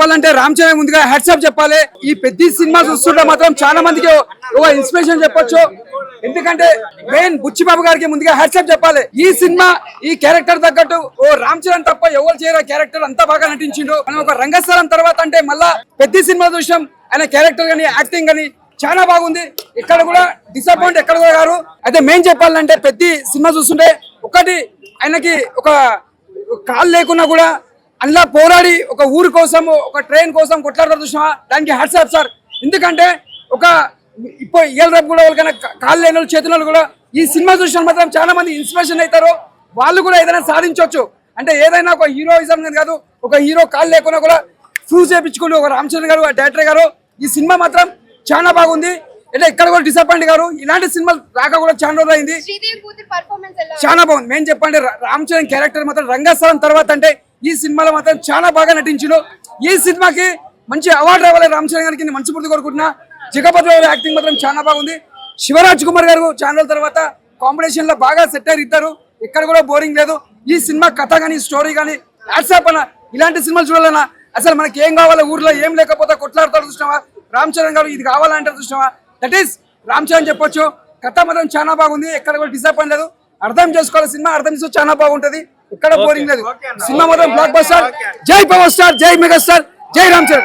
చెప్పాలంటే రామ్ చరణ్ ముందుగా హ్యాట్సాప్ చెప్పాలి. ఈ పెద్ద సినిమా చూస్తుంటే మాత్రం చాలా మందికి ఒక ఇన్స్పిరేషన్ చెప్పొచ్చు. ఎందుకంటే మెయిన్ బుచ్చిబాబు గారికి ముందుగా హ్యాట్సాప్ చెప్పాలి. ఈ సినిమా ఈ క్యారెక్టర్ తగ్గట్టు ఓ రామ్ చరణ్ తప్ప ఎవరు చేయరు క్యారెక్టర్ అంతా బాగా నటించిండు. మనం ఒక రంగస్థలం తర్వాత అంటే మళ్ళా పెద్ద సినిమా చూసాం. ఆయన క్యారెక్టర్ గానీ యాక్టింగ్ గానీ చాలా బాగుంది. ఇక్కడ కూడా డిసప్పాయింట్ ఎక్కడ కూడా గారు. అయితే మెయిన్ చెప్పాలంటే పెద్ద సినిమా చూస్తుంటే ఒకటి ఆయనకి ఒక కాల్ లేకున్నా కూడా అందులో పోరాడి ఒక ఊరు కోసం ఒక ట్రైన్ కోసం కొట్లాడతారు చూసినా దానికి హ్యాట్సాప్ సార్. ఎందుకంటే ఒక ఇప్పుడు ఏళ్ళ రేపు కూడా వాళ్ళకైనా కాళ్ళు లేని వాళ్ళు చేతుల కూడా ఈ సినిమా చూసిన మాత్రం చాలా మంది ఇన్స్పిరేషన్ అవుతారు. వాళ్ళు కూడా ఏదైనా సాధించవచ్చు. అంటే ఏదైనా ఒక హీరోయిజం కాదు, ఒక హీరో కాళ్ళు లేకున్నా కూడా ప్రూవ్ చేయించుకుంటూ ఒక రామ్ చరణ్ గారు డైరెక్టర్ గారు ఈ సినిమా మాత్రం చాలా బాగుంది. అంటే ఇక్కడ కూడా డిసప్పాయింట్ గారు ఇలాంటి సినిమాలు రాక కూడా చాలా రోజులు అయింది. చాలా బాగుంది. మేము చెప్పండి రామ్ చరణ్ క్యారెక్టర్ మాత్రం రంగస్థలం తర్వాత అంటే ఈ సినిమాలో మాత్రం చాలా బాగా నటించారు. ఈ సినిమాకి మంచి అవార్డు రావాలి రామ్ చరణ్ గారికి మనస్ఫూర్తి కోరుకుంటున్నా. జగపతి రావు యాక్టింగ్ మాత్రం చాలా బాగుంది. శివరాజ్ కుమార్ గారు ఛానల్ తర్వాత కాంపిటీషన్ లో బాగా సెట్ అయ్యి ఇద్దరు. ఎక్కడ కూడా బోరింగ్ లేదు. ఈ సినిమా కథ గానీ స్టోరీ గానీ వాట్సాప్ అన్న ఇలాంటి సినిమాలు చూడాలన్నా అసలు మనకి ఏం కావాలో ఊర్లో ఏం లేకపోతే కొట్లాడతారు చూసినావా రామ్ చరణ్ గారు ఇది కావాలంటే చూసినావా దట్ ఈస్ రామ్ చరణ్ చెప్పొచ్చు. కథ మాత్రం చాలా బాగుంది. ఎక్కడ కూడా డిసప్పాయింట్ లేదు. అర్థం చేసుకోవాలి సినిమా అర్థం చేసుకో చాలా బాగుంటది. ఎక్కడ బోరింగ్ లేదు. సినిమా మాత్రం బ్లాక్ బస్టర్. జై పవర్ స్టార్, జై మెగాస్టార్, జై రామ్ చరణ్.